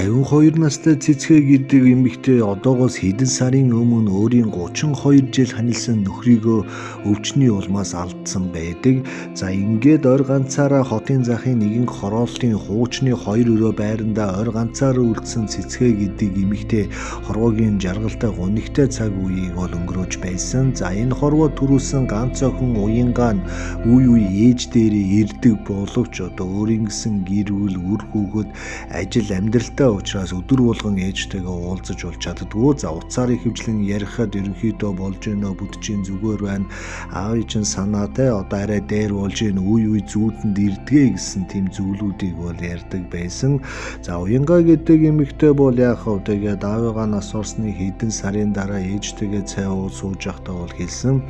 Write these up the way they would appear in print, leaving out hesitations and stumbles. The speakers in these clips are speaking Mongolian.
52 настай цэцгээ гэдэг эмэгтэй одоогоос хэдэн сарын өмнө өөрийн 32 жил ханилсан нөхрийгөө өвчний улмаас алдсан байдаг. За ингээд ойр ганцаараа хотын захын нэгэн хороолтын хуучны 2 өрөө байранда ойр ганцаараа үлдсэн цэцгээ гэдэг эмэгтэй хорвоогийн жаргалтай гунигтай цаг үеийг бол өнгөрөөж байсан. За энэ хорвоо төрүүлсэн ганц охин уянгаа нь үе ээж дээрээ ирдэг боловч одоо өөрийн гэсэн гэр бүл үр хүүхэд ажил амьдралтай учраас өдөр болгон ээжтэйгээ уулзаж болж чаддгүй. За уцаар ихэвчлэн ярихад ерөнхийдөө болж гинөө бүдчийн зүгээр байна. Аавын чинь санаатай одоо арай дээр болж гин үе зүүдэнд ирдгээ гэсэн тийм зүйлүүдийг бол ярьдаг байсан. За уянгаа гэдэг эмэгтэй бол яг хав тэгээд аавыгаа нас орсны хэдэн сарын дараа ээжтэйгээ цай ууж сууж явахдаа бол хэлсэн.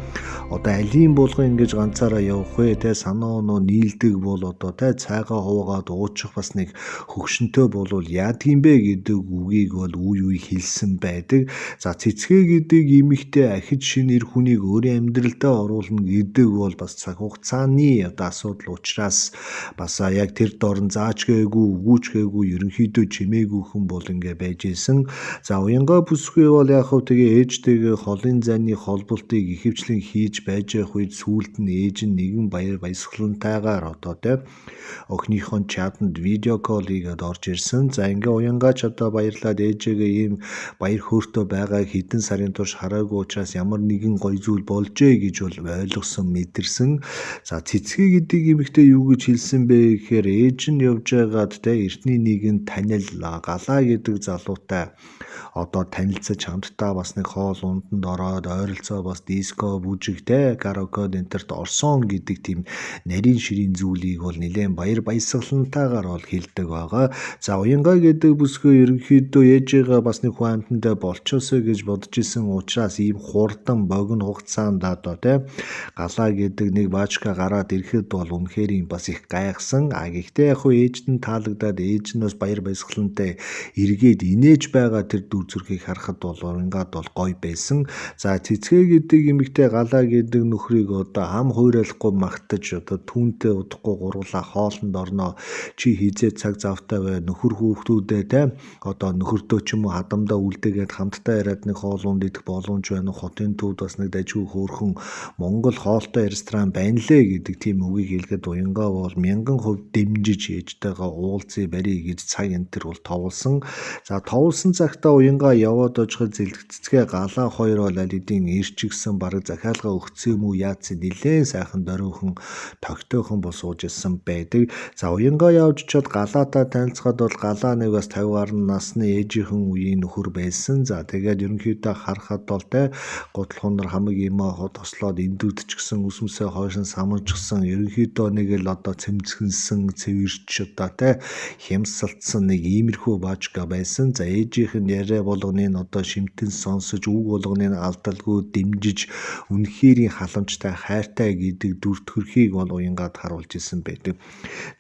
Одоо алийн болгон ингэж ганцаараа явах вэ? Тэ санаа оноо нийлдэг бол одоо тэ цайгаа хуваагаад уучих бас нэг хөгшөнтэй болвол яадгийм бэ гэдэг үгийг бол үе хэлсэн байдаг. За цэцгээ гэдэг эмэгтэй ахиж шинэ эр хүнийг өөрийн амьдралдаа оруулна гэдэг бол бас цаг хугацааны одоо асуудал учраас бас яг тэр дорн зааж гээгүй, өгөөж гээгүй, ерөнхийдөө чимээгүй хүн бол ингээ байж исэн. За уянгаа бүсгүй бол яг хөө тэгээ ээжтэйгээ холын зайны холболтыг ихэвчлэн хийж байж явах үед сүүлд нь ээж нь нэгэн баясгалантайгаар одоо тэ охиныхон чатанд видео коллигээд орж ирсэн. За ингээ уянгаач одоо баярлаад ээжээгээ ийм баяр хөөртэй байгаа хэдэн сарын турш хараагүй учраас ямар нэгэн гоё зүйл болжээ гэж бол ойлгосон мэдэрсэн. За цэцгээ гэдэг эмэгтэй юу гэж хэлсэн бэ гэхээр ээж нь явж байгаад тэ эртний нэгэн танил галаа гэдэг залуутай одоо танилцаж хамтдаа бас нэг хоол унтанд ороод ойролцоо бас диско бүжигтэй караоке энтерт орсон гэдэг тийм нарийн ширийн зүйлийг бол нэлээд баясгалантайгаар бол хэлдэг байгаа. За уянгаа гэдэг бүсгүй ерөнхийдөө ээжээгээ бас нэг хүн амьтантай болчоосоо гэж бодож исэн учраас ийм хурдан богино хугацаанд одоо тэ галаа гэдэг нэг баачка гараад ирэхэд бол үнэхээр юм бас их гайхсан. Гэхдээ яг хөө ээжд нь таалагдаад ээж нь бас баясгалантай эргээд инээж байгаа тэр дүр зүрхийг харахад бол уянгаад бол гоё байсан. За цэцгээ гэдэг эмэгтэй галаа гэдэг нөхрийг одоо ам хуурайлахгүй магтаж одоо түүнтэй удахгүй гурвлаа хоолнд орноо чи хизээ цаг завтай бай нөхөр хүүхдүүдээ те одоо нөхөртөө ч юм уу хадамдаа үлдээгээд хамтдаа яриад нэг хоолунд идэх боломж байна. Хотын төвд бас нэг дажгүй хөөрхөн Монгол хоолтой ресторан байна лээ гэдэг тийм үгийг хэлгээд уянгаа бол 1000% дэмжиж ээжтэйгээ уулзъя барий гэж цаг энэ төр бол товолсон. За товолсон цагтаа уянгаа яваад очиход зэлгцэцгээ галаа хоёр бол аль хэдийн ирчигсэн бараг захиалга өгцөө юм уу яатсан нилээн сайхан дөрөвхөн тогтойхон бол сууж ирсэн байдаг. За уянгаа явж чад галаатай танилцахад бол галаа нэг бас 50 гаруй насны ээжийнхэн үеийн нөхөр байсан. За тэгээд ерөнхийдөө харахад бол тэ гутал хунар хамаг имаа хот ослоод эндүүд ч гэсэн үсмсээ хойшин самжчихсан ерөнхийдөө нэг л одоо цэмцгэнсэн цэвэрч одоо тэ хямсалтсан нэг иймэрхүү баачка байсан. За ээжийнх нь яриа болгоныг одоо шимтэн сонсож үг болгоныг алдалгүй дэмжиж үнэхэрийн халамжтай хайртай гэдэг дүр төрхийг бол уянгаад харуулж исэн байдаг.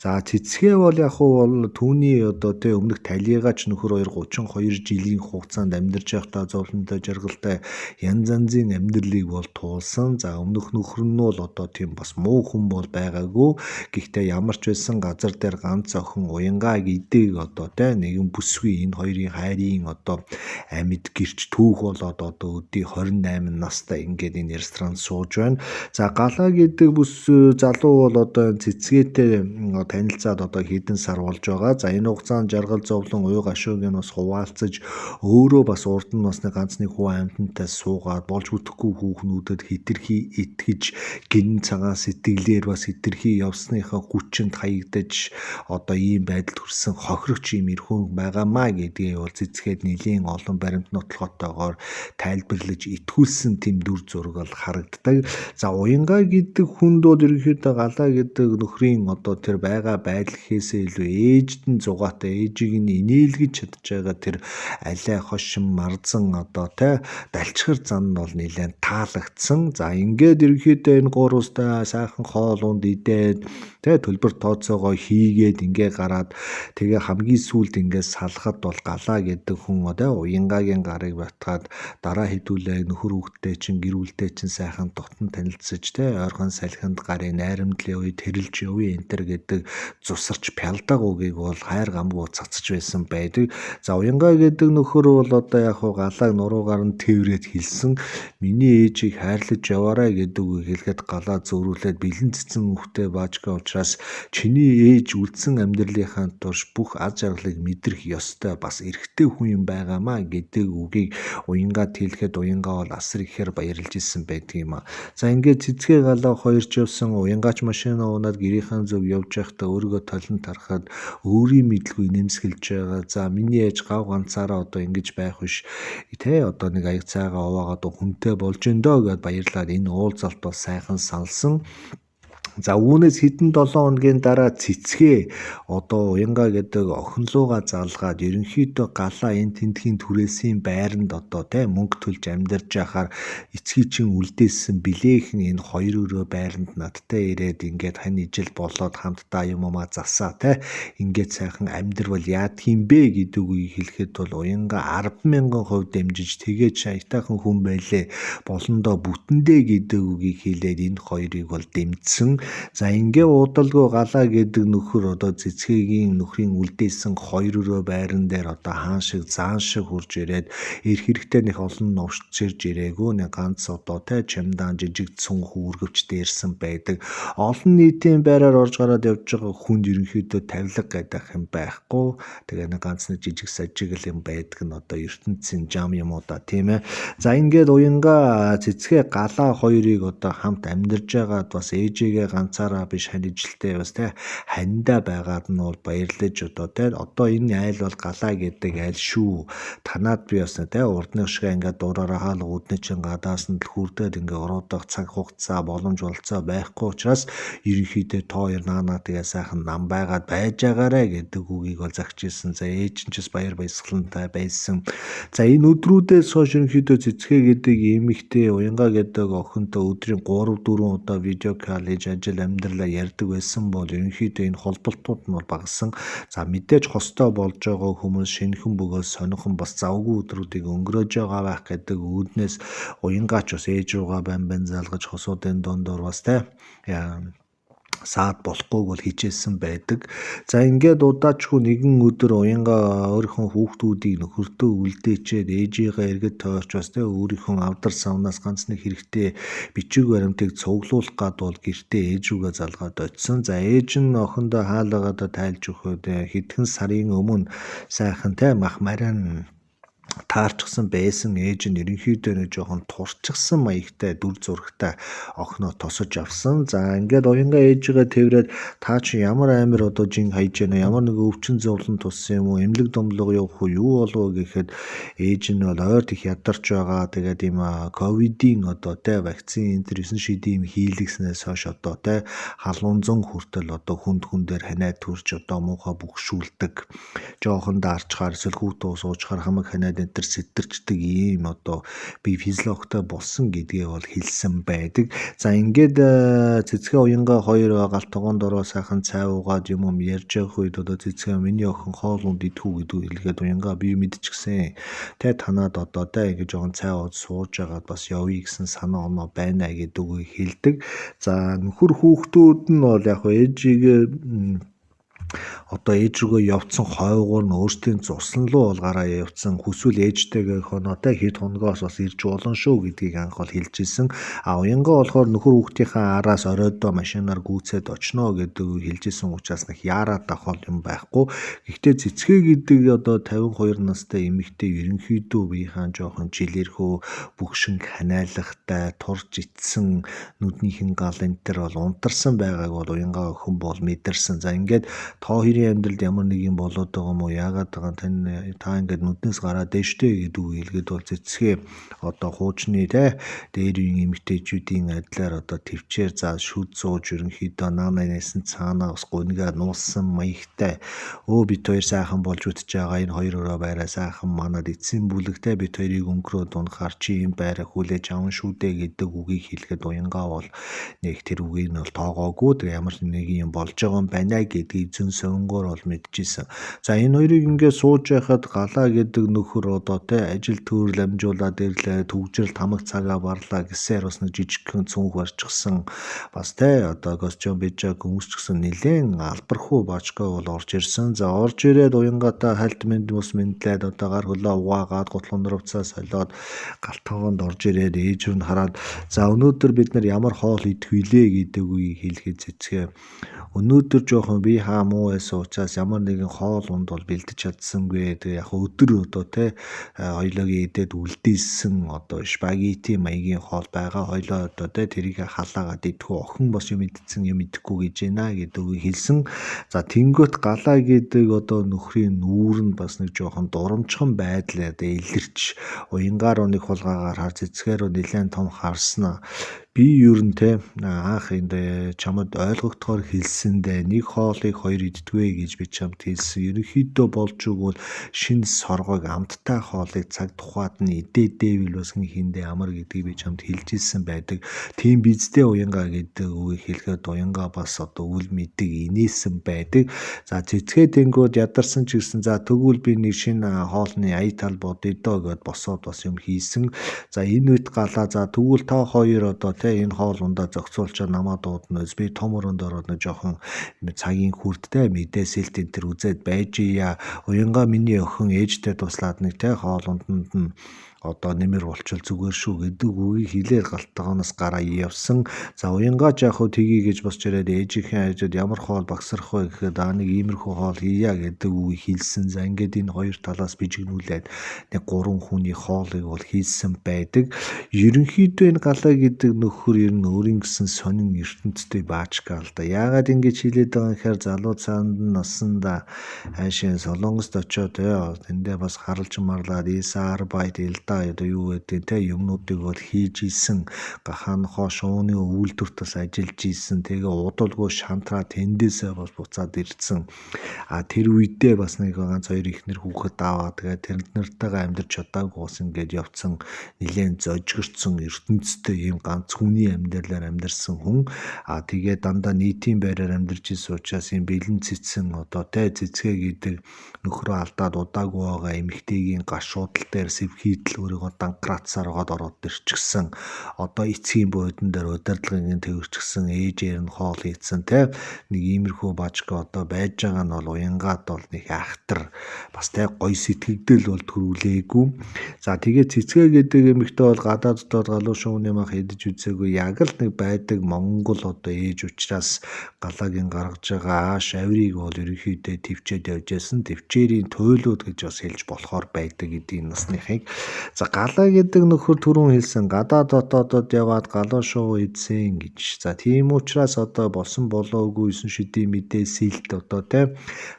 За цэцгээ бол яг бол түүний одоо тэ өмнөх талигач нөхөр 32 жилийн хугацаанд амьдарч байхдаа зовлонтой жаргалтай янз янзын амьдралыг бол туулсан. За өмнөх нөхөр нь бол одоо тийм бас муу хүн бол байгаагүй. Гэхдээ ямар ч байсан газар дээр ганц охин уянгаа гэдэг одоо тэ нэгэн бүсгүй энэ хоёрын хайрын одоо амьд гэрч түүх болоод одоо өдий 28 настай ингээд энэ ресторан сууж байна. За галаа гэдэг бүс залуу бол одоо цэцгээтэй танилцаад одоо хэдэн сар болж байгаа. За энэ хугацаанд жаргал зовлон уй гашууг нь бас хуваалцаж өөрөө бас урд нь бас нэг ганц нэг хүн амьтантай суугаад болж бүтэхгүй хүүхнүүдэд хитрхи итгэж гин цагаан сэтгэлээр бас хитрхи явсныхаа хүчинд хаягдаж одоо ийм байдалд хүрсэн хохирогч юм эрхүүн байгаамаа гэдгийг бол цэцгээд нэлийн олон баримт нотлохотойгоор тайлбарлаж итгүүлсэн тэм дүр зураг бол харагддаг. За уянгаа гэдэг хүнд бол ерөнхийдөө галаа гэдэг нөхрийн одоо тэр байгаа байдал гэхээсээ илүү ээжд нь зугаатай ээжийг нь инээлгэж чадж байгаа тэр алай хошин марзан одоо тэ далчхар зан бол нэлээд таалагдсан. За ингээд ерөнхийдөө энэ гуруулстай сайхан хоол унд идээд тэ төлбөр тооцоогоо хийгээд ингээ гараад тэгээ хамгийн сүүлд ингээ салахад бол галаа гэдэг хүн одоо уянгагийн гарыг батгаад дараа хэдүүлээ нөхөр хүүхдтэй чинь гэр бүлтэй чинь сайхан дотн танилцаж тэ ойрхон салхинд гарын найрамдлын үед хэрэлж явъя энтер гэдэг зусарч пялдаг үгийг бол хайр гамгүй цацж байсан байсан байдаг. За Уянга гэдэг нөхөр бол одоо яг галааг нуруугаар нь тэрврээд хэлсэн. Миний ээжийг хайрлаж яваарай гэдэг үг хэлэхэд галаа зөөрүүлээд бэлэн цэцэн үхтэй баажгаа учраас чиний ээж үлдсэн амьдралынхаа турш бүх аз жаргалыг мэдрэх ёстой бас эрэгтэй хүн юм байгаамаа гэдэг үгийг Уянгад хэлэхэд Уянга бол асар ихээр баярлж исэн байдаг юм а. За ингээд цэцгээ галаа хоёрч явсан Уянгач машина унаад гэрийнхэн зөв явж байхдаа өөрийгөө толон тарахад өөрийн мэдлгүй нэмсгэлж байгаа. За миний ээж гав ганцаараа одоо ингэж байх биш. Одоо нэг аяг цайгаа овоогоод хүнтэй болж өндөө гэд баярлаад энэ уулзалт бол сайхан салсан. За үүнээс хэдэн 7 хоногийн дараа цэцгээ одоо Уянга гэдэг охинлууга залгаад ерөнхийдөө галаа энэ тентхийн түрээсийн байранд одоо мөнгө төлж амьдарч байхаар эцгийн чинь үлдээсэн билээхэн энэ хоёр өрөө байранд надтай ирээд ингээд хань ижил болоод хамтдаа юм засаа ингээд сайхан амьдрал яадх юм бэ гэдэг үгийг хэлэхэд бол Уянга 10,000% дэмжиж тэгээд шайтаахан хүн байлээ болондоо бүтэндээ гэдэг үгийг хэлээд энэ хоёрыг бол дэмжсэн. За ингээ уудалгүй галаа гэдэг нөхөр одоо цэцгээгийн нөхрийн үлдээсэн хоёр өрөө байран дээр одоо хаан шиг заан шиг хурж ирээд эрх хэрэгтэй нэг олон новшд сэрж ирээгүй нэг ганц одоо чамдаан жижиг цүнх үүргэвчтэй ирсэн байдаг. Олон нийтийн байраар орж гараад явж байгаа хүнд ерөнхийдөө тавилга гэдэг юм байхгүй. Тэгээ нэг ганц нэг жижиг сажиг юм байдаг нь одоо ертөнцийн жам юм уу да тийм ээ. За ингээд Уянга цэцгээ галаа хоёрыг одоо хамт амьдарж байгаад бас ээжигээ ганцаараа биш ханижилтэй бас ханьда байгаад нь бол баярлаж одоо энэ айл бол галаа гэдэг айл шүү. Танаад би бас урдны ушгаа ингээд дуураараа хаалга үдний чин гадаас нь хүрдээд ингээд уруудах цаг хугацаа боломж болцоо байхгүй учраас ерөнхийдөө тоо хоёр наанаа тэгээ сайхан нам байгаад байж байгаарэ гэдэг үгийг бол загчижсэн. За ээж нь ч бас баяр баясгалантай байсан. За энэ өдрүүдээс хойш ерөнхийдөө цэцгээ гэдэг эмэгтэй Уянга гэдэг охинтой өдрийн 3-4 удаа видео кол хийж ажил амьдралаа ярьдаг байсан бол ерөнхийдөө энэ холболтууд нь бол багассан. За мэдээж хостой болж байгаа хүмүүс шинэхэн бөгөөс сонихон бас завгүй өдрүүдийг өнгөрөөж байгаа байх гэдэг үүднээс Уянгаач бас ээж руугаа байн залгаж хосуудын дондор бас саад болохгүйг бол хичээсэн байдаг. За ингээд удаачгүй нэгэн өдөр Уянга өөрийнхөө хүүхдүүдийг нөхөртөө үлдээчээд ээжийнхээ эргэд тойрч бас өөрийнхөө авдар савнаас ганц нэг хэрэгтэй бичиг баримтыг цуглуулах гад бол гэртээ ээж рүүгээ залгаад очисон. За ээж нь охиндоо хаалгаадаа тайлж өгөхөд хэдхэн сарын өмнө сайхан мах марин таарчсан байсан ээж нь ерөнхийдөө нэг жоохон турчсан маягтай дүр зурагтай охиноо тосож авсан. За ингээд Уянга ээжигээ тэрврээд та чи ямар амир одоо жин хайж яана ямар нэг өвчин зовлон туссан юм уу эмнэлэг домлого явах уу юу болов гэхэд ээж нь бол ойр их ядарч байгаа. Тэгээд ийм ковидын одоо вакцин энэ 9 шидийн хийлгэснээс хойш одоо халуун зун хүртэл одоо хүнд дээр ханаад төрж одоо муухай бүгшүүлдэг. Жоохон даарчхаар эсвэл хүүтэ уусуучхаар хамаг ханаад энтер сэтэрчдэг ийм одоо би физиологтой болсон гэдгээ бол хэлсэн байдаг. За ингээд цэцгээ Уянга хоёр галт тогоонд ороо сайхан цай уугаад юм ярьж явах үед одоо цэцгээ миний охин хоол унд идэхүү гэдэг хэлгээд Уянга би мэдчихсэн. Танаад одоо ингэж жоохон цай ууж сууж агаад бас явъя гэсэн санаа оноо байна гэдэг үгийг хэлдэг. За нөхөр хүүхдүүд нь бол яг ээжигээ одоо ээж рүүгээ явцсан хойгоор нь өөртөө зурсан руу гараа явцсан хүсвэл ээжтэйгээ хоноотой хэд хоногоос бас ирж болно шүү гэдгийг анх бол хэлж ирсэн. Уянга болохоор нөхөр хүүхдийнхээ араас оройдоо машинаар гүйцээд очно гэдэг хэлж ирсэн учраас нэг яараад авах юм байхгүй. Гэхдээ цэцгээ гэдэг одоо 52 настай эмэгтэй ерөнхийдөө биеийн жоохон жилэрхүү бүгшинг ханиалахтай турж ицсэн нүднийхэн гал энтер бол унтарсан байгааг бол Уянга охин бол мэдэрсэн. За ингээд та хоёрын амьдралд ямар нэг юм болоод байгаа юм уу? Яагаад байгаа та ингээд нүднээс гараад дэжтэй гэдэг үг хэлгээд бол цэцгээ одоо хуучны дээр үеийн эмэгтэйчүүдийн адилаар одоо төвчээр за шүд сууж ерөнхийдөө наанаас нь цаанаа бас гунигаа нууссан маягтай бит хоёр сайхан болж үтж байгаа энэ хоёр өрөө байраа сайхан манад эцсийн бүлэгтэй бит хоёрыг өнгөрөө дунахаар чи юм байраа хүлээж аван шүү дээ гэдэг үгийг хэлэхэд Уянга бол нэг тэр үгийг нь бол тоогоогүй. Тэгээ ямар нэг юм болж байгаа юм байна гэдгийг зүн сонгоор бол мэдчихсэн. За энэ хоёрыг ингээд сууж байхад галаа гэдэг нөхөр одоо те ажил төрөл амжуулаад ирлээ, төгжрэлт хамаг цагаа барлаа гэсээр бас нэг жижигхэн цүнх барьчихсан. Бас те одоо костюм бижаг хүмүүсчсэн нилээн албархуу бачгаа бол орж ирсэн. За орж ирээд уянгата хальт мэд бус мэдлээд одоо гар хөлөө угаагаад гутлын нурвцаа солиод галтгоонд орж ирээд ээж рүү хараад за өнөөдөр бид нар ямар хоол идэх вүлээ гэдэг үгийг хэлгээд цэцгээ. Өнөөдөр жоохон би хаа муу байсан учраас ямар нэгэн хоол унд бол бэлдэж чадсангүй. Тэгээ яг өдөр одоо те хоёлоогийн идээд үлдээсэн одоо спагетти маягийн хоол байгаа. Хоёлоо одоо те тэрийг халаагаад идэхүү охин бос юм идсэн юм идэхгүй гэж байна гэдэг үгийг хэлсэн. За тэнгөт галаа гэдэг одоо нөхрийн нүүр нь бас нэг жоохон дурамчхан байдлаар илэрч уянгаар нэг хулгаагаар хар цэцгээр нэлээд том харснаа. Би ер нь те анх энд чамд ойлгогдохоор хэлсэндээ нэг хоолыг хоёр иддгвэ гэж би чамд хэлсэн. Ерөнхийдөө болж өгвөл шинэ соргог амттай хоолыг цаг тухайд нь идээдээвэл бас хиндэ амар гэдгийг би чамд хэлж ирсэн байдаг. Тийм биздээ уянгаа гэдэг үгийг хэлэхэд уянгаа бас одоо үл мэдэг инээсэн байдаг. За цэцгээ тэнгүүд ядарсан ч гэсэн за тэгвэл би нэг шинэ хоолны ая тал бодъё доо гэд босоод бас юм хийсэн. За энэ үед галаа за тэгвэл та хоёр одоо энэ хоол ундаа зохицуулчаар намаа дууднаас би том өрөөнд ороод нэг жоохон цагийн хүрдтэй мэдээ сэлт энэ төр үзээд байж яа уянгаа миний охин ээжтэй туслаад нэг те хоол унданд нь одоо нэмэр болчвол зүгээр шүү гэдэг үгийг хэлээр галтгооноос гараа явсан. За уянгаа жаах уу тгий гэж босч ирээд ээжийнхээ хажууд ямар хоол багсрах вэ гэхэд нэг иймэрхүү хоол хийя гэдэг үгийг хэлсэн. За ингээд энэ хоёр талаас бижигнүүлээд нэг 3 хүний хоолыг бол хийсэн байдаг. Ерөнхийдөө энэ галаа гэдэг нөхөр ер нь өөрийн гэсэн сонин ертөнцтэй баачгаа л да. Яагаад ингэж хэлээд байгаа юм гэхээр залуу цаанд нь насанда хайшин солонгост очоод тэндээ бас харалж марлаад ИСА байд элда одоо юу гэдэг те юмнуудыг бол хийж исэн гахаанхоо шууны үйлдвэртээс ажиллаж исэн. Тэгээ удалгүй шантраа тэндээсээ бас буцаад ирсэн. Тэр үедээ бас нэг ганц хоёр ихнэр хүүхэд аваа. Тэгээ тэр нартайгаа амьдарч чадаагүй бас ингээд явцсан нэлээд зожигдсон ертөнцтэй ийм ганц хүний амьдралаар амьдарсан хүн. Тэгээ дандаа нийтийн байраар амьдарч исэн учраас ийм бэлэн цэцэн одоо те цэцгээ гэдэг нөхрөө алдаад удаагүй байгаа эмэгтэйгийн гашуудал дээр сэвхийдэл өөрийгөө данкрацаар ороод ирчихсэн. Одоо эцгийн буудан дээр удирдлагын төвөрчихсэн ээжээр нь хоол хийцэн те нэг иймэрхүү бажка одоо байж байгаа нь бол уянгаад бол нэг ахтар бас те гой сэтгэгдэл бол төрүүлээгүй. За тэгээ цэцгээ гэдэг эмэгтэй бол гадаад дотоод галуу шууны мах идэж үзээгүй яг л нэг байдаг Монгол одоо ээж учраас галагийн гаргаж байгаа шаврыг бол ерөнхийдөө төвчээд явж байсан. Төвчээрийн туйлууд гэж бас хэлж болохоор байдаг гэдгийг насныхыг. За галаа гэдэг нөхөр түрүүн хэлсэн гадаад дотоодод яваад галуу шуу идсэн гэж. За тийм учраас одоо босон болоогүйсэн шүдий мэдээ сэлт одоо те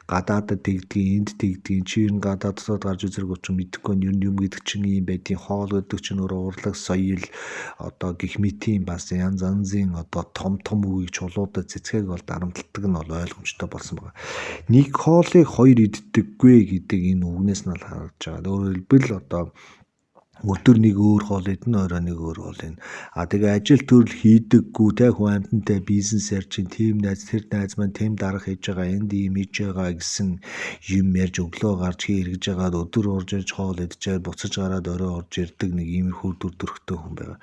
гадаадд тэгдгийн энд тэгдгийн чи ер нь гадаад дотоод гарч үзэрэг учраас мэдэхгүй нь ер нь юм гэдэг чинь юм байдгийн хоол гэдэг чинь өөрөө урлаг соёл одоо гих мэтийн бас янз янзын одоо том үгийг чулуудад цэцгээг бол дарамтлагдаг нь бол ойлгомжтой болсон байна. Нэг хоолыг хоёр иддэггүй гэдэг энэ үгнээс нь харж байгаа. Өөрөөр хэлбэл одоо өдөр нэг өөр хоол идэн орой нэг өөр хоол ин. Тэгээ ажил төрөл хийдэггүй те хүн амьтантай бизнесээр чинь тийм найз тэр найз маань тэм дарах хийж байгаа энд ийм хийж байгаа гэсэн юм ярьж өглөө гарч хэрэгж байгаад өдөр урж ирж хоол идчихээд буцаж гараад орой орж ирдэг нэг иймэрхүү дүр төрхтэй хүн байгаа.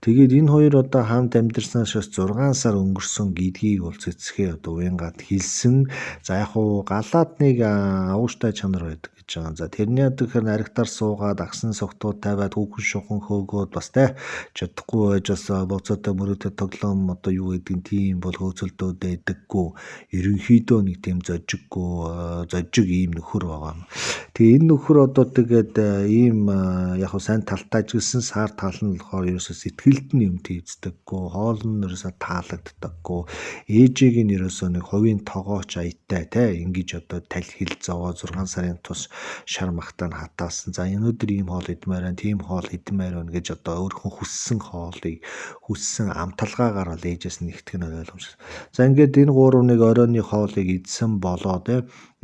Тэгээд энэ хоёр одоо хамт амьдарснаас 6 сар өнгөрсөн гэдгийг бол цэцгээ одоо уянгаад хэлсэн. За яг уу галаад нэг авууштай чанар байдаг. За тэрний адилхан аригтар суугаад агсан согтууд тавиад хүүхэн шухан хөөгөөд бас те чадахгүй байж бас боцоотой мөрөдө тоглоом одоо юу гэдэг тийм бол хөөцөлдөөд байдаггүй ерөнхийдөө нэг тийм зожиг ийм нөхөр байгаа. Тэгээ энэ нөхөр одоо тэгээд ийм яг сайн талтай ч гэсэн сар тал нь болохоор ерөөсөө сэтгэлд нь юм тийцдэггүй хоол нь ерөөсөө таалагддаггүй ээжийг нь ерөөсөө нэг хувийн тогооч аятай те ингэж одоо талхил зовоо 6 сарын тус шар махтаа хатаасан. За өнөөдөр ийм хоол идмээр байна, тийм хоол идмээр байна гэж одоо өөрхөн хүссэн хоолыг хүссэн амталгаагаар л ээжээс нэгтгэх нь ойлгомжтой. За ингээд энэ 3-1 оройны хоолыг идсэн болоо те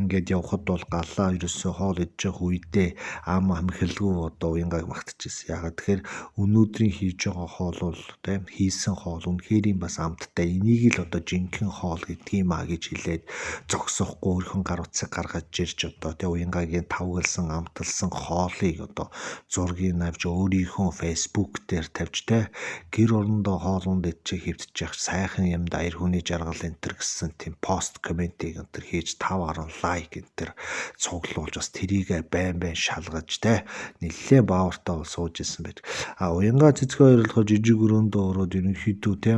ингээд явхад бол галаа ерөөсөө хоол идэж явах үедээ ам амхилгүй одоо уянгааг магтчихсэн. Ягаад тэгэхээр өнөөдрийн хийж байгаа хоол бол тийм хийсэн хоол үнэхээр бас амттай. Энийг л одоо жинхэнэ хоол гэдгийм а гэж хэлээд зогсохгүй өөрхөн гар утсыг гаргаж ирж одоо тийм уянгаагийн тавгалсан амталсан хоолыг одоо зургийг авч өөрийнхөө фейсбુક дээр тавьж тийм гэр орондоо хоолунд идчих хэвдчих сайхан юмд аяр хүний жаргал энтер гэсэн тийм пост комментиг энтер хийж 5-10 лайк энтер цуглуулж бас тэрийг байн шалгаж те нэлээ баавартай сууж исэн байдаг. Уянгаа цэцгээ ойрлохоо жижиг өрөөндөө ороод ерөнхийдөө те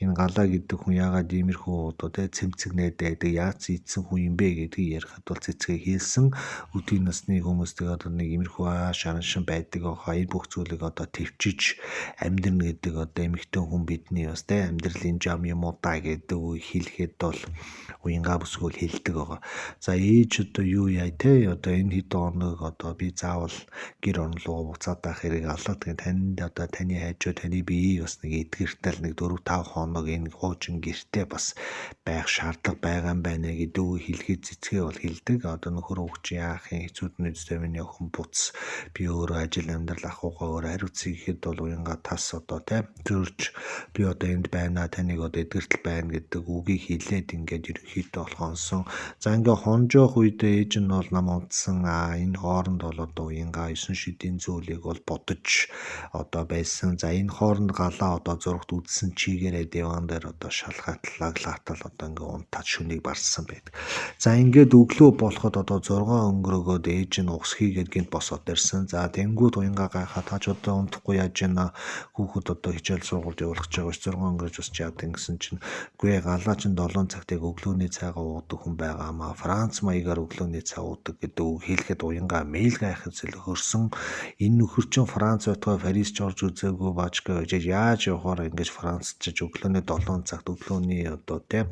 энэ галаа гэдэг хүн яагаад иймэрхүү одоо те цэмцэгнээд байдаг яац ийдсэн хүн юм бэ гэдгийг ярихад бол цэцгээ хийлсэн өдгийн насны хүмүүс тэгээд нэг иймэрхүү шараншин байдаг аа энэ бүх зүйлийг одоо төвчиж амьдрна гэдэг одоо эмэгтэй хүн бидний бас те амьдралын жам юм уу та гэдэг үг хэлэхэд бол уянгаа бүсгүүл хэлдэг байгаа. За ээж одоо юу яа те одоо энэ хэд оног одоо би заавал гэр орон руу буцаад байх хэрэг алга тэгээд танд одоо таны хайжуу таны биеийг бас нэг эдгэртэл нэг 4-5 хоног энэ хуучин гэртээ бас байх шаардлага байгаа юм байна гэдэг үг хэлэхэд цэцгээ бол хэлдэг. Одоо нөхөр өгч яахын хэцүүд нүдтэй минь охин буц би өөрөө ажил амьдрал ахуйгаа өөр хариуцъя гэхэд бол уянгаа тас одоо те зөрж би одоо энд байна таныг одоо эдгэртэл байна гэдэг үгийг хэлээд ингээд ерөнхийдөө болохонсон. За ингээ хонжоох үедээ ээж нь бол нам унтсан энэ хооронд бол одоо уянгаа 9 шидийн зүйлийг бол бодож одоо байсан. За энэ хооронд галаа одоо зургт үзсэн чигээрээ диван дээр одоо шалгаатлааглаатал одоо ингээ унтаад шүнийг барсан байдаг. За ингээд өглөө болоход одоо 6 өнгөрөөгөөд ээж нь ухс хийгээд гинт босоод ирсэн. За тэнгууд уянгаа гайхаад тааж одоо унтахгүй яаж яана хүүхэд одоо хичээл сургуульд явуулах гэж байгаа ш 6 өнгөрөж бас яадаг гэсэн чинь үгүй галаа чинь 7 цагтыг өглөөний цайгаа уудаг хүн байгаамаа Франц маягаар өглөөний цай уудаг гэдэг үг хэлэхэд уянгаа мэйл гайхаж зөлхөрсөн. Энэ нөхөр чинь Франц байтугай Парис Жорж үзээгүй баачгаа гэж яаж явахаар ингэж Францчиж өглөөний 7 цагт өглөөний одоо тийм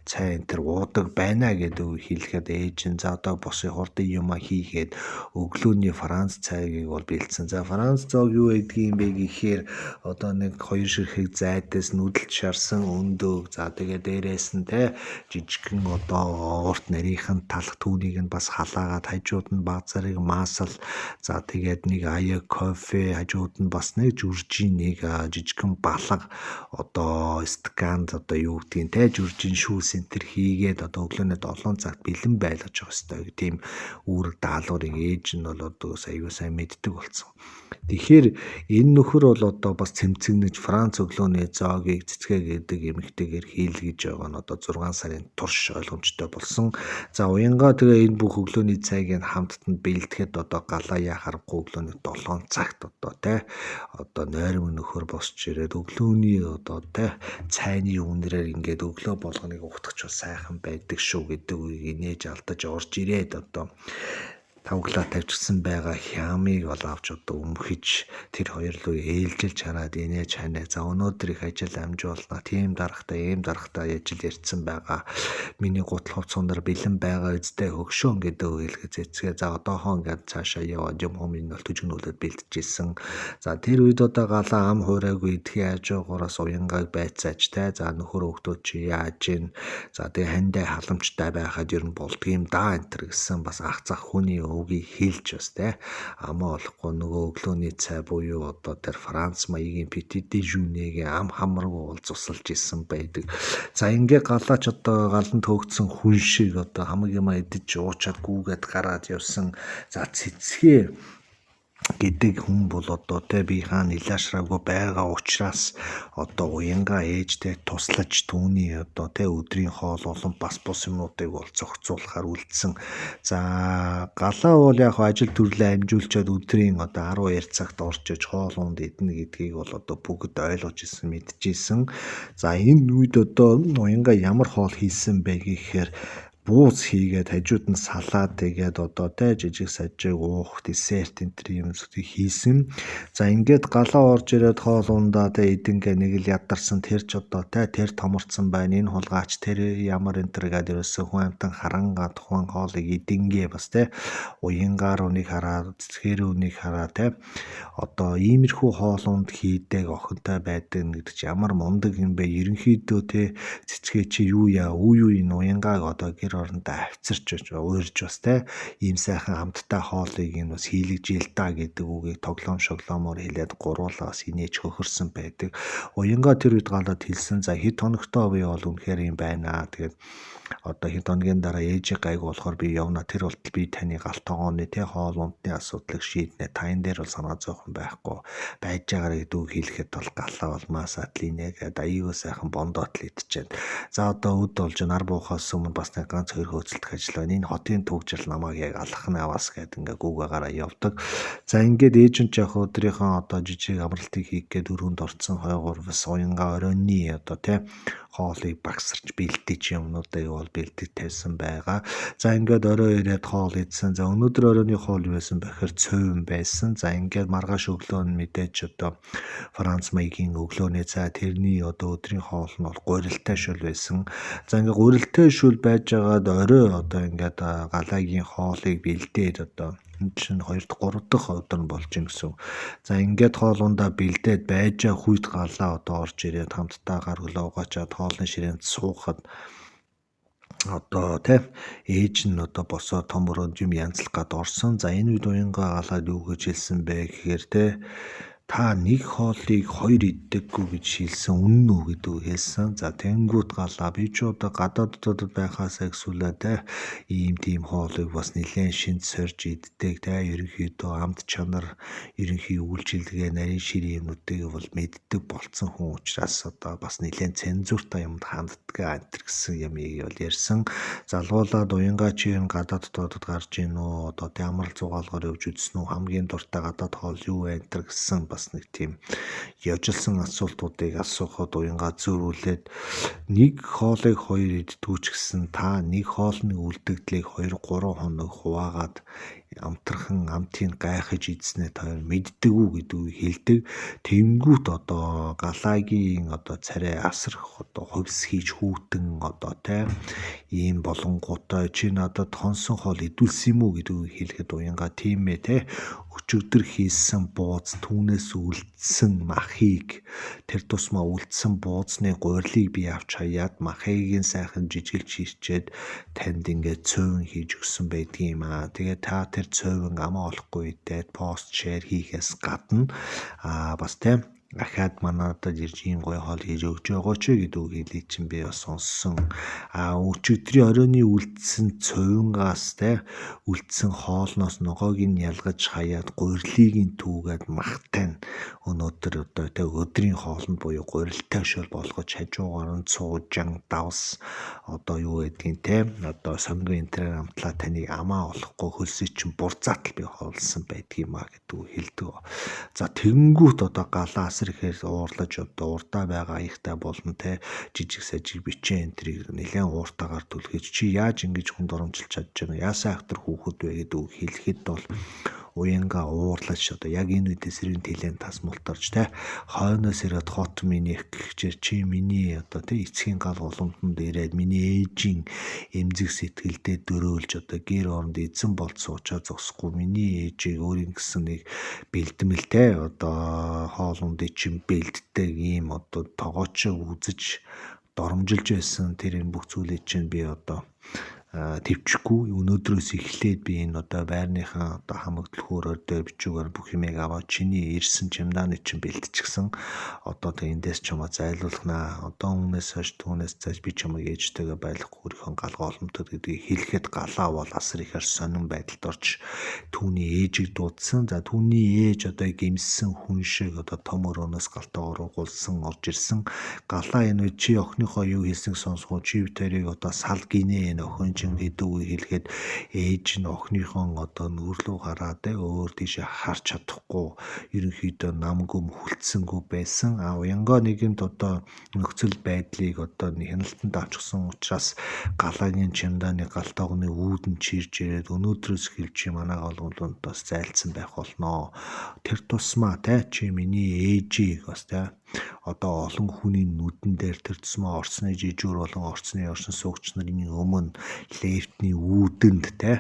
цай энтер уудаг байна гэдэг үг хэлэхэд ээж нь за одоо босын хурдан юма хийгээд өглөөний Франц цайгийг бол бэлдсэн. За Франц цайг юу гэдгийг юм бэ гэхээр одоо нэг 2 ширхэг зайдас нүдэлт шарсан өндөг за тэгээ дээрээс нь те жижигхэн одоо урт нарийнхан талх түүнийг нь бас халаагаад хажууд нь баг зарыг маасал за тэгээд нэг аяа кофе хажууд нь бас нэг жүржин нэг жижигхэн балга одоо стаканд одоо юу гэдгийг те жүржин шүүс энтер хийгээд одоо өглөөний 7 цагт бэлэн байлгаж явах хэрэгтэй тийм үүрэг даалгаврыг ээж нь бол одоо аюу сайн мэддэг болсон. Тэгэхээр энэ нөхөр бол одоо бас цэмцэгнэж Франц өглөөний зоогийг цэцгээ гэдэг эмэгтэйгээр хийлгэж байгаа нь одоо 6 сарын турш ойлгомжтой болсон. За уянгаа тэгээ энэ бүх өглөөний цайг хамттанд бэлдэхэд одоо галаа яхахгүй өглөөний 7 цагт одоо те одоо нойрмын нөхөр босч ирээд өглөөний одоо те цайны үнрээр ингээд өглөө болгоныг ухтагч бас сайхан байдаг шүү гэдэг үгийг нээж алдаж орж ирээд одоо тавглаа тавьчихсан байгаа хямыг бол авч одоо өмхөж тэр хоёр руу ээлжилж хараад инээж ханаа за өнөөдөр их ажил амжуулна тийм дарахтай ийм дарахтай ажил ярьсан байгаа миний гутал хувцсандар бэлэн байгаа үстэй хөгшөөн гэдэг үг хэлгээ за одоохоо ингээд цаашаа яваад юм юм бол төжгнүүлээд бэлдэжсэн за тэр үед одоо галаа ам хуурайгүй идэх хажуугаараас уянгааг байцааж те за нөхөр өгтөө чи яаж ийн за тэгээ хандаа халамжтай байхад ер нь болдгийм да энтер гэсэн бас ах зах хүний үгийг хэлж бас те амаа болохгүй нөгөө өглөөний цай буюу одоо тэр Франц маягийн petit déjeuner-г ам хамруу бол цусалж исэн байдаг. За ингээ галаач одоо галанд хөөгдсөн хүн шиг одоо хамаг юм идэж уучаад гүүгээд гараад явсан. За цэцгээ гэдэг хүн бол одоо те би хаана илаашраагүй байгаа учраас одоо уянгаа ээжтэй туслаж түүний одоо те өдрийн хоол болон бас бус юмнуудыг бол зохицуулахар үлдсэн. За галаа бол яг ажил төрлөө амжуулчаад өдрийн одоо 12 цагт орж иж хоол унд идэнэ гэдгийг бол одоо бүгд ойлгож исэн мэдчихсэн. За энэ үед одоо уянгаа ямар хоол хийсэн бэ гэхээр бууз хийгээд хажууд нь салаад тэгээд одоо те жижиг сажиг уух десерт энтри юм зүгтийг хийсэн. За ингээд галаа орж ирээд хоол ундаа те эдингээ нэг л ядарсан тэр ч одоо те тэр томорцсон байна энэ хулгаач тэр ямар энтер гэдэг ерөөсөө хүн амтан харангаа тухайн хоолыг эдингээ бас те уянгаар үнийг хараад цэцгээр үнийг хараа те одоо иймэрхүү хоол унд хийдэг охинтой байдаг гэдэг чи ямар мундаг юм бэ ерөнхийдөө те цэцгээ чи юу яа энэ уянгааг одоо гэр орондоо авчирч уурж бас те ийм сайхан амттай хоолыг энэ бас хийлгэж та гэдэг үгийг тоглоом шоглоомоор хэлээд гуруулаа бас инээж хөхөрсөн байдаг. Уянга тэр үед галаад хэлсэн за хэд хоногтой би бол үнэхээр юм байна. Тэгээд одоо хэд хоногийн дараа ээжийг гайг болохоор би явна. Тэр болтол би таны галт тогооны те хоол ундны асуудлыг шийднэ. Та энэ дээр бол санаа зовхон байхгүй байж байгаараа гэдэг үг хэлэхэд бол галаа болмаасаа тлинэ гэдэг аюу сайхан бондоод л идчихэд. За одоо өд болж нар буухаас өмнө бас нэг ганц хоёр хөөцөлдөх ажил байна. Энэ хотын төгжрөл намайг яг алхахны аваас гэдэг ингээ гүүгээрээ явдаг. За ингээд ээж нь яг өдрийнхөө одоо жижиг амралтыг хийх гээд өрөөнд орцсон 2-3 бас уянга оройны одоо те хоолыг багсарч бэлдэж юмнуудыг бол бэлдэж тавьсан байгаа. За ингээд орой ирээд хоол идсэн. За өнөөдөр оройны хоол юу байсан бэхээр цөөн байсан. За ингээд маргааш өглөө нь мэдээж одоо Франц маягийн өглөөний за тэрний одоо өдрийн хоол нь бол гурилтай шүл байсан. За ингээд гурилтай шүл байж байгаад орой одоо ингээд галагийн хоолыг бэлдээд одоо чинь 2 дахь 3 дахь өдөр нь болж ийн гэсэн. За ингээд хоолундаа бэлдээд байж хүйт галаа одоо орж ирээд хамтдаа гар хөлөө угаачаад хоолны ширээнд суухад одоо те ээж нь одоо босоо том өрөөнд юм янзлах гад орсон. За энэ үед уянга галаад юу гэж хэлсэн бэ гэхээр те та нэг хоолыг 2 иддэггүй гэж хэлсэн үнэн үү гэдэг үг хэлсэн. За тэнгүүд галаа би ч одоо гадаадд байхаасаа гэсүүлээ те ийм тийм хоолыг бас нэлээд шинж сорж иддэг те ерөнхийдөө амт чанар ерөнхий үйлчилгээ нарийн ширийн юмнуудыг бол мэддэг болцсон хүн учраас одоо бас нэлээд цензуртай юмд ханддаг антер гэсэн ямыг бол ярьсан. Залгуулаад уянга чи энэ гадаадд гарч ийн үү одоо ямар зугаалгаар явж үзсэн үү хамгийн дуртай гадаад хоол юу вэ антер гэсэн бас нэг тийм явжилсан асуултуудыг асуухад уянга зөөрүүлээд нэг хоолыг 2 иддгүүч гэсэн та нэг хоолны үлдэгдлийг 2-3 хоног хуваагаад амтрахын амтыг гайхаж идснээ та мэддэг үү гэдгийг хэлдэг. Тэнгүүт одоо галагийн одоо царай асрах одоо хувьс хийж хүүтэн одоо те ийм болонготой чи надад хонсон хоол идүүлсэн юм уу гэдгийг хэлэхэд уянга тийм ээ те өчигдөр хийсэн бууз түүнээс үлдсэн махыг тэр тусмаа үлдсэн буузны гурилыг би авч хаяад махыг сайхан жижиглж хийчээд танд ингээд цөөвн хийж өгсөн байдгийм аа. Тэгээд та тэр цөөвн амаа олохгүй идээд пост шеэр хийхээс гадна бас тийм ахаад манадад ирж ийм гоё хоол хийж өгч байгаа ч гэдэг хэлийг чинь би бас сонссон. Өчигдрийн оройны үлдсэн цувингаас те үлдсэн хоолноос ногоог нь ялгаж хаяад гурилыг нь түүгээд махтай нь өнөөдөр одоо те өдрийн хоолнд буюу гурилтай шөл болгож хажуугаар нь цуужан давс одоо юу гэдгийг те одоо сонго энтрээр амтлаа таныг амаа олохгүй хөлсөй чинь бурзаатал би хоолсон байдгиймаа гэдэг хэлдэг. За тэнгүүт одоо галаа ихээр уурлаж одоо урдаа байгаа аягтай болно те жижиг сажиг бичээ энтрийг нэлээд ууртаагаар түлхэж чи яаж ингэж хүнд оромжилж чадж байна яасаа ахтар хүүхэд вэ гэдэг үг хэлэхэд бол уянга уурлаж одоо яг энэ үедээ сэрийн тэлэн тас мултарч те хойноос ирээд хот миний гихчээр чи миний одоо те эцгийн гал голомтонд ирээд миний ээжийн эмзэг сэтгэлдээ дөрөөлж одоо гэр оронд эзэн болд суучаа зогсохгүй миний ээжийг өөрийн гэсэн нэг бэлдмэл те одоо хоолундыг чин бэлддэг ийм одоо тогоочоо үзэж доромжилж байсан тэр энэ бүх зүйлийг чинь би одоо төвчгүй өнөөдрөөс эхлээд би энэ одоо байрныхаа одоо хамаг төлхөөрөөр дээр бичүүгээр бүх юмыг аваад чиний ирсэн чемдааны чинь бэлтчихсэн одоо тэ эндээс чамаа зайлуулнаа одоо өмнөөс хойш түүнээс цааш би чамайг ээжтэйгээ байлгах өөрийнхөө галгаа оломтод гэдгийг хэлэхэд галаа бол асар ихээр сонирн байдалд орж түүний ээжийг дуудсан за түүний ээж одоо гимссэн хүн шиг одоо том өрөөнөөс галтаагаар угуулсан орж ирсэн галаа энэ чи охиныхоо юу хийснийг сонсгоо чи тэрийг одоо сал гинэ энэ охин гэдэг үг хэлэхэд ээж нь охиныхон одоо нүрлүү гараад өөр тийш харж чадахгүй ерөнхийдөө намгүй мөхөлдсөнгөө байсан уянга нэгэнт одоо нөхцөл байдлыг одоо хяналтанд авчихсан учраас галагийн чимдааны галтаагны үүдэн чирж ирээд өнөөдрөөс эхэлж манай голгонд бас зайлцсан байх болноо тэр тусмаа те чи миний ээжийг бас те одоо олон хүний нүдэн дээр тэр тусмаа орсны жижүүр болон орсны оршин суугч нарын өмнө лефтний үүдэнд те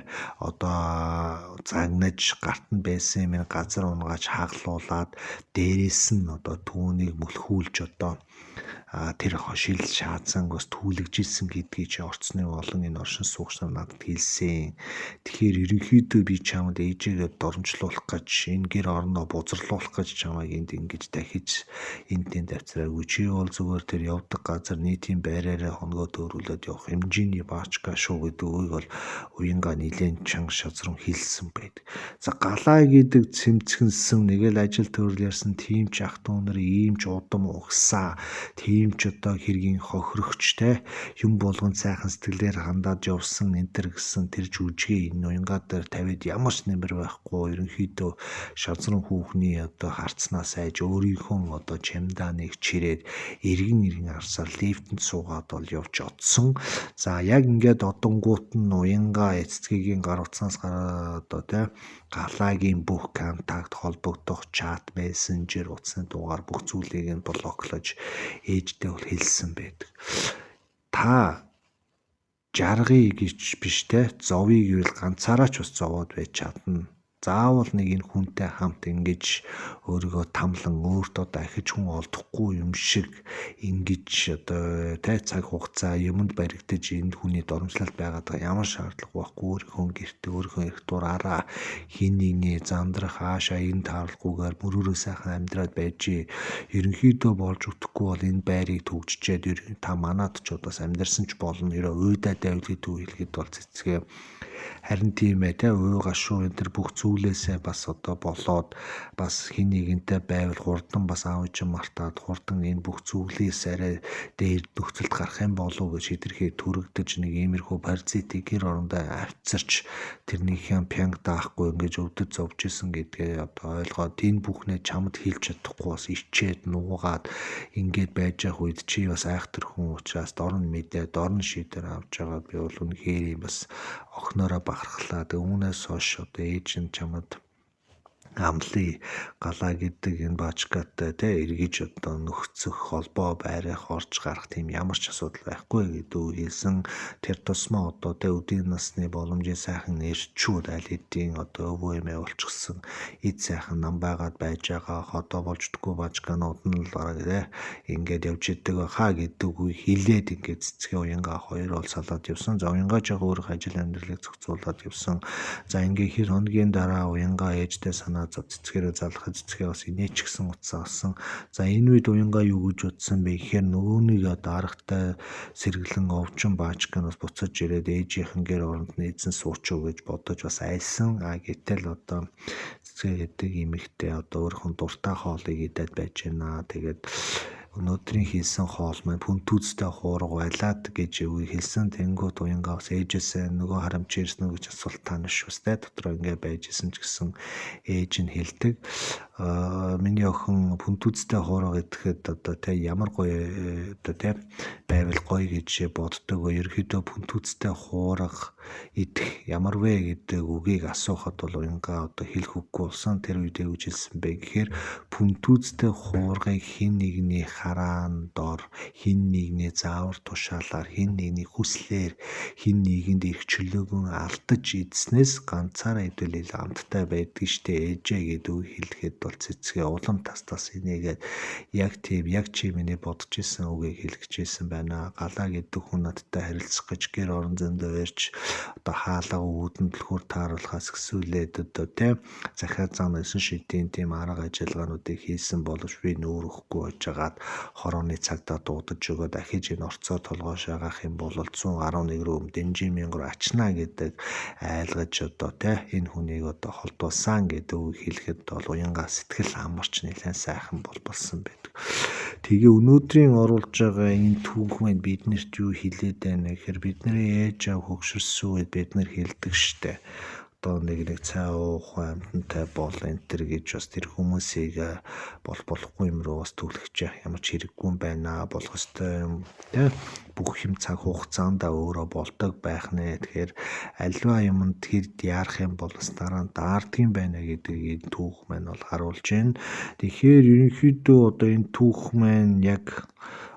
одоо загнаж гарт нь байсан юм газар унгааж хаглуулад дээрээс нь одоо түүнийг мөлхүүлж одоо тэр хошил шаазан бас түлэгжилсэн гэдгийг чи орцны болон энэ оршин суугч нар надад хэлсэн. Тэгэхээр ерөнхийдөө би чамд ээжээгээ доромжлуулах гэж энэ гэр орноо бузарлуулах гэж чамайг энд ингэж дахиж энд тэнд авчираагүй. Чи бол зүгээр тэр явдаг газар нийтийн байраараа хоногоо төөрүүлээд явах хэмжээний баачка шүү гэдэг үгийг бол уянга нилээн чанга шазрам хэлсэн байдаг. За галаа гэдэг цэмцгэнсэн нэгэл ажил төрөл ярьсан тийм ч ах дүү нар ийм ч удам угсаа тийм ч одоо хэргийн хохирогчтэй юм болгон сайхан сэтгэлээр хандаад явсан энтер гэсэн тэр жүжигээ энэ уянгаа дээр тавиад ямар ч нэмэр байхгүй ерөнхийдөө шазран хүүхний одоо харцнаас айж өөрийнхөө одоо чемданыг чирээд эргэн харсаар лифтэнд суугаад бол явж одсон. За яг ингээд одонгуут нь уянгаа эцэцгийн гар утсаас гараад одоо тий галаагийн бүх контакт холбогдох чат мессенжер утасны дугаар бүх зүйлийг нь блоклож ээжтэй бол хэлсэн байдаг. Та жаргыг гэж биш те зовыг ивэл ганцаараа ч бас зовоод байж чадна. Заавал нэг энэ хүнтэй хамт ингэж өөрийгөө тамлан өөртөө дахиж хүн олдохгүй юм шиг ингэж одоо тай цаг хугацаа юмд баригдаж энэ хүний доромжлалт байгаад байгаа ямар шаардлага байхгүй өөрийнхөө гэрте өөрийнхөө эрх дураараа хин нэгний зандрах хаашаа энэ тааралгүйгээр мөрөөрөө сайхан амьдраад байж ерөнхийдөө болж өгөхгүй бол энэ байрыг төгжчээд та манад ч удаас амьдарсан ч болно ерөө уйдаа давлыг хэлгээд бол цэцгээ. Харин тийм ээ те уйгаа шүү энэ төр бүх зүйлээсээ бас одоо болоод бас хин нэгэнтэй байвал хурдан бас аав ээж мартаад хурдан энэ бүх зүйлээс арай дээр нөхцөлд гарах юм болов гэж хэтэрхий төрөгдөж нэг иймэрхүү паразитик гэр орондоо авцарч тэрнийхэн пянг даахгүй ингэж өвдөж зовж исэн гэдгээ одоо ойлгоод энэ бүхнээ чамд хэлж чадахгүй бас ичээд нуугаад ингэж байж явах үед чи бас айхтар хүн учраас дорн мэдээ дорн шийдэр авч байгаа би бол үнэхээр бас охноороо бахархлаа. Тэг үүнээс хойш одоо ээж нь чамд амлын галаа гэдэг энэ баачкатай те эргэж одоо нөхцөх холбоо байрах орж гарах тийм ямар ч асуудал байхгүй гэдэг хэлсэн. Тэр тусмаа одоо те өдийн насны боломжийн сайхан нэрчүүд аль хэдийн одоо өвөө эмээ болчихсон эд сайхан нам байгаад байж байгаа одоо болждггүй баачканууд нь л бараг те ингээд явж идэг хаа гэдэг үгийг хилээд ингээд цэцгээ уянга хоёр бол салаад явсан. За уянга жаг өөрөх ажил амьдралыг зохицуулаад явсан. За ингээд хэр хоногийн дараа уянга ээжтэй санаа цэцгээрээ залах цэцгээ бас инээч гсэн утсаа олсон. За энэ үед уянга юу гэж утсан бэ гэхээр нөгөөнийг одоо аргатай сэргэлэн овчин баачканаас буцаж ирээд ээжийнхэнгээр оронд нээсэн суучуу гэж бодож бас айсан. Гэтэл одоо цэцгээ гэдэг эмэгтэй одоо өөрхөн дуртай хоолыг идээд байж байна. Тэгээд өнөөдрийн хийсэн хоол маань пүнтүүцтэй хуурга байлаад гэж үгийг хэлсэн. Тэнгүүд уянга бас ээжээсээ нөгөө харамч ирсэн үү гэж асуулт тааш бас те дотроо ингээ байж исэн ч гэсэн ээж нь хэлдэг. Миний охин пүнтүүцтэй хуурга идэхэд одоо те ямар гоё одоо те байвал гоё гэж боддог. Ерөнхийдөө пүнтүүцтэй хуурга идэх ямар вэ гэдэг үгийг асуухад бол уянга одоо хэлэх үггүй болсон. Тэр үед юу хэлсэн бэ гэхээр пүнтүүцтэй хуургыг хин нэгний хараан дор хин нэгний заавар тушаалаар хин нэгний хүслээр хин нэгэнд их чөлөөгөн алдаж идснээс ганцаараа идвэл амттай байдаг штэ ээжээ гэдэг үг хэлэхэд бол цэцгээ улам тастас инээгээд яг тийм яг чи миний бодож исэн үгийг хэлчихсэн байна. Галаа гэдэг хүн надтай харилцах гэж гэр орон зөндөө ирж одоо хаалга үүдэн төлхөр тааруулахаас гисүүлээд одоо тийм захиа зам 9 шидийн тийм арга ажиллагаануудыг хийсэн боловч би нүүр өгөхгүй байжгаад хорооны цагдаа дуудаж өгөө дахиж энэ орцоо толгойш агаах юм бол 111 рүү дэмжин мянгар ачна гэдэг айлгаж одоо тийм энэ хүнийг одоо холдуулсан гэдэг үг хэлэхэд бол уянга сэтгэл амарч нэлээд сайхан болсон байдаг. Тэгээ өнөөдрийн оруулж байгаа энэ түүх маань биднэрт юу хэлээд байна гэхээр бидний ээж аав хөгшөрсөн үед бид нар хэлдэг штэ. Одоо нэг цай уух амьтантай бол энэ төр гэж бас тэр хүмүүсийг болохгүй юм руу бас түлхэж явах ямар ч хэрэггүй байна. Болох ёстой юм тий бүх юм цаг хугацаанд өөрөө болдог байх нэ. Тэгэхээр альва юмд тэр яарах юм бол бас дараа нь даардаг юм байна гэдгийг энэ түүх маань бол харуулж байна. Тэгэхээр ерөнхийдөө одоо энэ түүх маань яг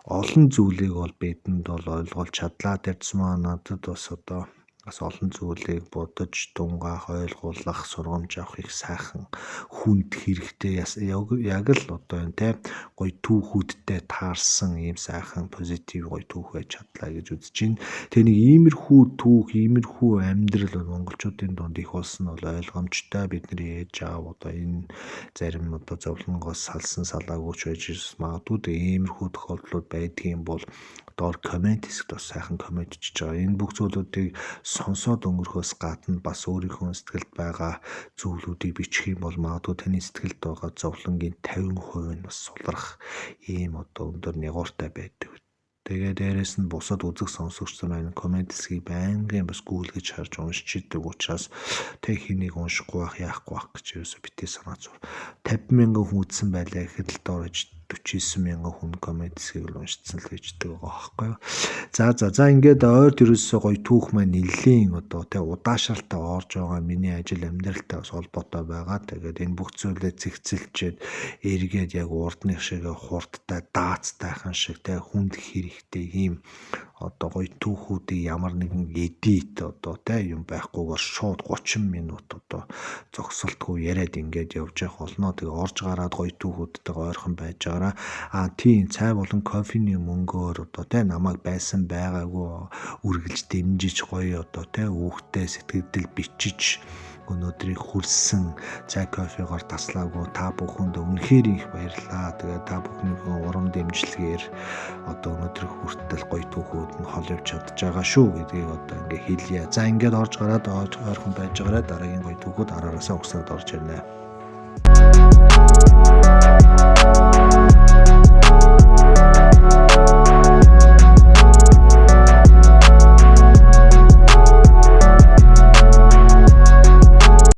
олон зүйлийг бол бидэнд бол ойлгуулж чадлаа. Тэр цэцмаа надад бас одоо бас олон зүйлийг бодож тунгаах, ойлгуулах, сургамж авах их сайхан хүнд хэрэгтэй яг л одоо энэ те гоё түүхүүдтэй таарсан ийм сайхан позитив гоё түүх байж чадлаа гэж үзэж байна. Тэгээ нэг иймэрхүү түүх, иймэрхүү амьдрал бол монголчуудын дунд их болсон бол ойлгомжтой. Бидний ээж аав одоо энэ зарим одоо зовлонгоос салсан салаагүй ч байж магадгүй. Тэгээ иймэрхүү тохиолдлууд байдгийн бол доор комент хэсэгт бас сайхан комент бичиж байгаа. Энэ бүх зүйлүүдийг сонсоод өнгөрөхөөс гадна бас өөрийнхөө сэтгэлд байгаа зүйлүүдийг бичих юм бол магадгүй таны сэтгэлд байгаа зовлонгийн 50% нь бас сулрах ийм одоо өндөр нягууртай байдаг. Тэгээ дээрэс нь бусад үзэг сонсогч маань комент хэсгийг байнгын бас гүйлгэж харж уншиж идэг учраас тэг хэнийг уншихгүй байх яахгүй байх гэж ерөөсө битээ санаа зов. 50,000 хүн үзсэн байлаа гэхэд л доорож 49,000 хүн комент хэсгийг л уншицсан л гэждэг байгаа байхгүй юу. За ингээд ойрд ерөөсөө гоё түүх маань нэлийн одоо тэг удаашралтай орж байгаа миний ажил амьдралтай бас холбоотой байгаа. Тэгээд энэ бүх зүйлээ цэгцэлчээд эргээд яг урдных шиг хурдтай даацтайхан шиг тэг хүнд хэрэгтэй ийм одоо гоё түүхүүдийг ямар нэгэн эдит одоо те юм байхгүйгээр шууд 30 минут одоо зогсолтгүй яриад ингээд явж явах болно. Тэгээ орж гараад гоё түүхүүдтэйгээ ойрхон байж байгаараа тийм цай болон кофений мөнгөөр одоо те намайг байсан байгаагүй үргэлж дэмжиж гоё одоо те үүхтэй сэтгэлдэл бичиж өнөөдрийг хүрсэн цай кофегоор таслаагүй та бүхэнд үнэхээр их баярлалаа. Тэгээ та бүхнийхээ урам дэмжлэгээр одоо өнөөдрийг хүртэл гоё түүхүүд нь хол явж чадж байгаа шүү гэдгийг одоо ингээ хэлье. За ингээд орж гараад ойрхон байж байгаараа дараагийн гоё түүхүүд араараасаа угсаад орж ирнэ.